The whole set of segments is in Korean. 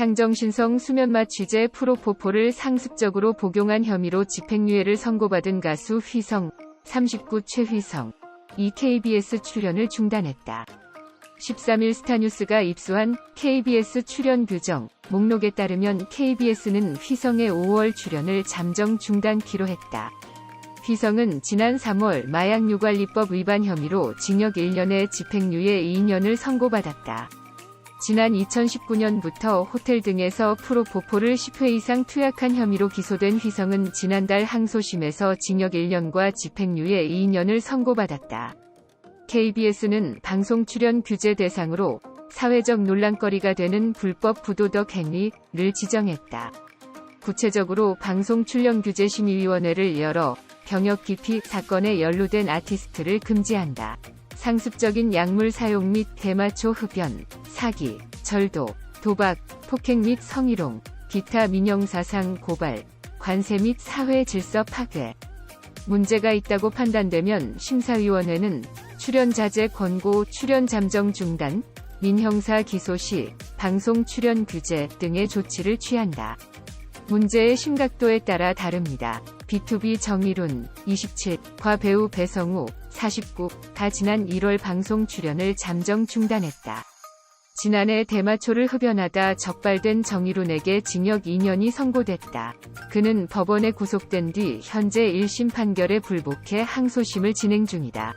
상정신성 수면맛 취재 프로포폴을 상습적으로 복용한 혐의로 집행유예를 선고받은 가수 휘성, 39 최휘성, 이 KBS 출연을 중단했다. 13일 스타뉴스가 입수한 KBS 출연 규정 목록에 따르면 KBS는 휘성의 5월 출연을 잠정 중단키로 했다. 휘성은 지난 3월 마약유관리법 위반 혐의로 징역 1년에 집행유예 2년을 선고받았다. 지난 2019년부터 호텔 등에서 프로포폴을 10회 이상 투약한 혐의로 기소된 휘성은 지난달 항소심에서 징역 1년과 집행유예 2년을 선고받았다. KBS는 방송 출연 규제 대상으로 사회적 논란거리가 되는 불법 부도덕 행위를 지정했다. 구체적으로 방송출연규제심의위원회를 열어 병역기피 사건에 연루된 아티스트를 금지한다. 상습적인 약물 사용 및 대마초 흡연, 사기, 절도, 도박, 폭행 및 성희롱, 기타 민영사상 고발, 관세 및 사회 질서 파괴. 문제가 있다고 판단되면 심사위원회는 출연 자제 권고, 출연 잠정 중단, 민형사 기소 시 방송 출연 규제 등의 조치를 취한다. 문제의 심각도에 따라 다릅니다. B2B 정일훈, 27, 과 배우 배성우, 49가 지난 1월 방송 출연을 잠정 중단했다. 지난해 대마초를 흡연하다 적발된 정일훈에게 징역 2년이 선고됐다. 그는 법원에 구속된 뒤 현재 1심 판결에 불복해 항소심을 진행 중이다.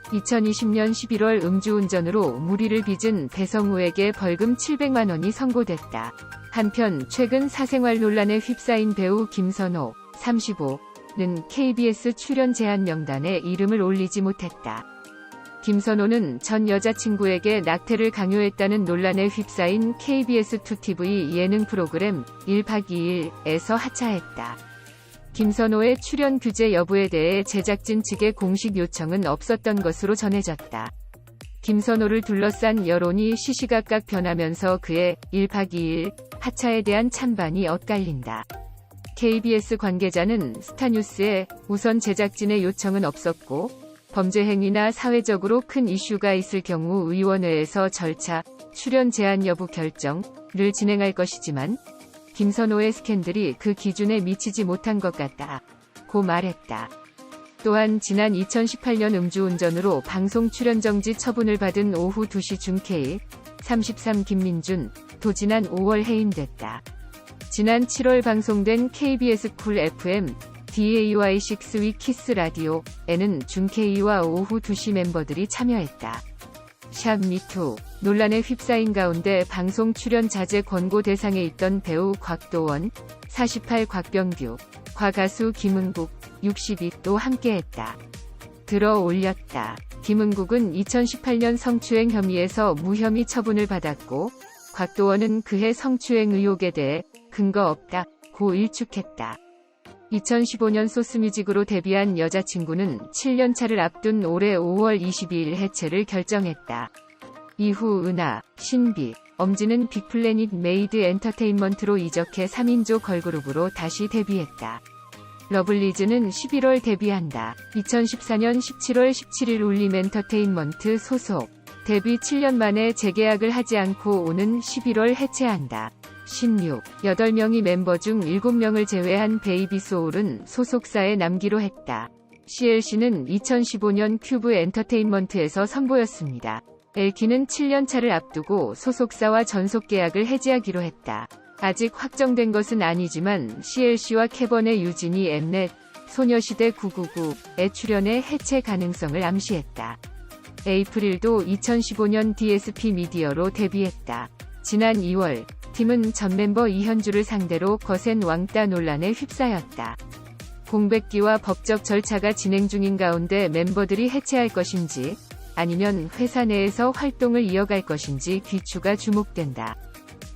2020년 11월 음주운전으로 무리를 빚은 배성우에게 벌금 700만 원이 선고됐다. 한편 최근 사생활 논란에 휩싸인 배우 김선호, 35는 KBS 출연 제한 명단에 이름을 올리지 못했다. 김선호는 전 여자친구에게 낙태를 강요했다는 논란에 휩싸인 KBS 2TV 예능 프로그램 1박 2일에서 하차했다. 김선호의 출연 규제 여부에 대해 제작진 측의 공식 요청은 없었던 것으로 전해졌다. 김선호를 둘러싼 여론이 시시각각 변하면서 그의 1박 2일 하차에 대한 찬반이 엇갈린다. KBS 관계자는 스타뉴스에 우선 제작진의 요청은 없었고 범죄 행위나 사회적으로 큰 이슈가 있을 경우 위원회에서 절차, 출연 제한 여부 결정을 진행할 것이지만 김선호의 스캔들이 그 기준에 미치지 못한 것 같다고 말했다. 또한 지난 2018년 음주운전으로 방송 출연 정지 처분을 받은 오후 2시 중 K, 33 김민준, 도 지난 5월 해임됐다. 지난 7월 방송된 KBS 쿨 FM, DAY6 위 키스 라디오에는 중 K와 오후 2시 멤버들이 참여했다. 샵 미투 논란에 휩싸인 가운데 방송 출연 자제 권고 대상에 있던 배우 곽도원, 48 곽병규, 과 가수 김은국, 62도 함께했다. 들어 올렸다. 김은국은 2018년 성추행 혐의에서 무혐의 처분을 받았고 곽도원은 그해 성추행 의혹에 대해 근거 없다고 일축했다. 2015년 소스뮤직으로 데뷔한 여자친구는 7년차를 앞둔 올해 5월 22일 해체를 결정했다. 이후 은하, 신비, 엄지는 빅플래닛 메이드 엔터테인먼트로 이적해 3인조 걸그룹으로 다시 데뷔했다. 러블리즈는 11월 데뷔한다. 2014년 17월 17일 울림 엔터테인먼트 소속. 데뷔 7년 만에 재계약을 하지 않고 오는 11월 해체한다. 16, 8명이 멤버 중 7명을 제외한 베이비소울은 소속사에 남기로 했다. CLC는 2015년 큐브 엔터테인먼트에서 선보였습니다. 엘키는 7년차를 앞두고 소속사와 전속계약을 해지하기로 했다. 아직 확정된 것은 아니지만 CLC와 캐번의 유진이 엠넷, 소녀시대 999에 출연해 해체 가능성을 암시했다. 에이프릴도 2015년 DSP 미디어로 데뷔했다. 지난 2월, 팀은 전 멤버 이현주를 상대로 거센 왕따 논란에 휩싸였다. 공백기와 법적 절차가 진행 중인 가운데 멤버들이 해체할 것인지 아니면 회사 내에서 활동을 이어갈 것인지 귀추가 주목된다.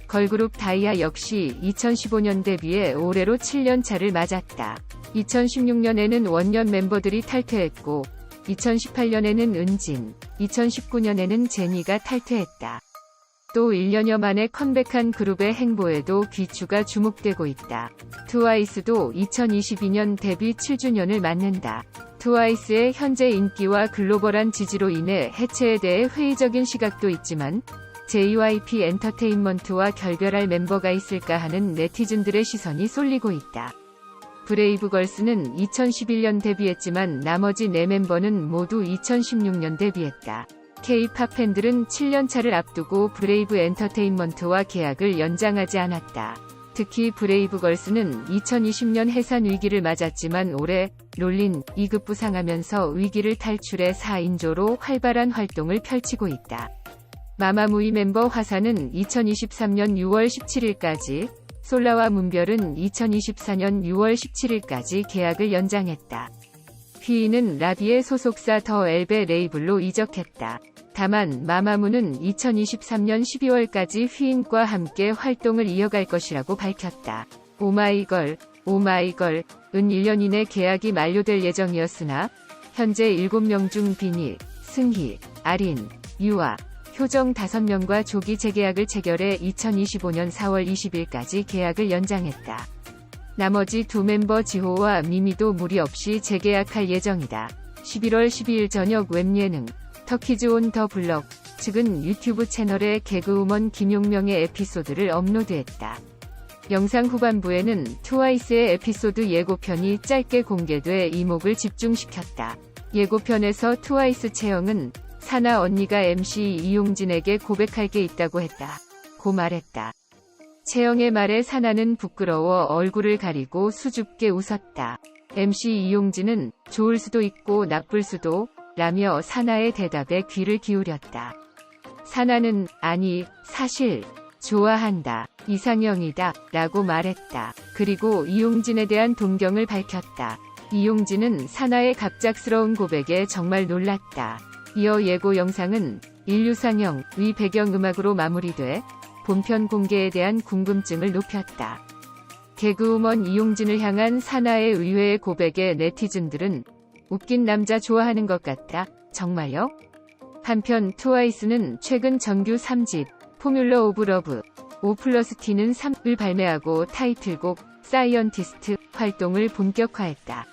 걸그룹 다이아 역시 2015년 데뷔에 올해로 7년 차를 맞았다. 2016년에는 원년 멤버들이 탈퇴했고 2018년에는 은진, 2019년에는 제니가 탈퇴했다. 또 1년여 만에 컴백한 그룹의 행보에도 귀추가 주목되고 있다. 트와이스도 2022년 데뷔 7주년을 맞는다. 트와이스의 현재 인기와 글로벌한 지지로 인해 해체에 대해 회의적인 시각도 있지만 JYP 엔터테인먼트와 결별할 멤버가 있을까 하는 네티즌들의 시선이 쏠리고 있다. 브레이브걸스는 2011년 데뷔했지만 나머지 4멤버는 모두 2016년 데뷔했다. K-팝 팬들은 7년차를 앞두고 브레이브 엔터테인먼트와 계약을 연장하지 않았다. 특히 브레이브걸스는 2020년 해산 위기를 맞았지만 올해 롤린 2급 부상하면서 위기를 탈출해 4인조로 활발한 활동을 펼치고 있다. 마마무이 멤버 화사는 2023년 6월 17일까지, 솔라와 문별은 2024년 6월 17일까지 계약을 연장했다. 휘인은 라비의 소속사 더 엘베 레이블로 이적했다. 다만 마마무는 2023년 12월까지 휘인과 함께 활동을 이어갈 것이라고 밝혔다. 오마이걸은 1년 이내 계약이 만료될 예정이었으나 현재 7명 중 비니, 승희, 아린, 유아, 효정 5명과 조기 재계약을 체결해 2025년 4월 20일까지 계약을 연장했다. 나머지 2멤버 지호와 미미도 무리 없이 재계약할 예정이다. 11월 12일 저녁 웹예능 터키즈 온 더 블럭 측은 유튜브 채널에 개그우먼 김용명의 에피소드를 업로드했다. 영상 후반부에는 트와이스의 에피소드 예고편이 짧게 공개돼 이목을 집중시켰다. 예고편에서 트와이스 채영은 사나 언니가 MC 이용진에게 고백할 게 있다고 했다. 고 말했다. 채영의 말에 사나는 부끄러워 얼굴을 가리고 수줍게 웃었다. MC 이용진은 좋을 수도 있고 나쁠 수도 라며 사나의 대답에 귀를 기울였다. 사나는 아니, 사실 좋아한다. 이상형이다. 라고 말했다. 그리고 이용진에 대한 동경을 밝혔다. 이용진은 사나의 갑작스러운 고백에 정말 놀랐다. 이어 예고 영상은 인류상형,의 배경음악으로 마무리돼 본편 공개에 대한 궁금증을 높였다. 개그우먼 이용진을 향한 사나의 의외의 고백에 네티즌들은 웃긴 남자 좋아하는 것 같다. 정말요? 한편 트와이스는 최근 정규 3집 포뮬러 오브 러브 5+T는 3을 발매하고 타이틀곡 사이언티스트 활동을 본격화했다.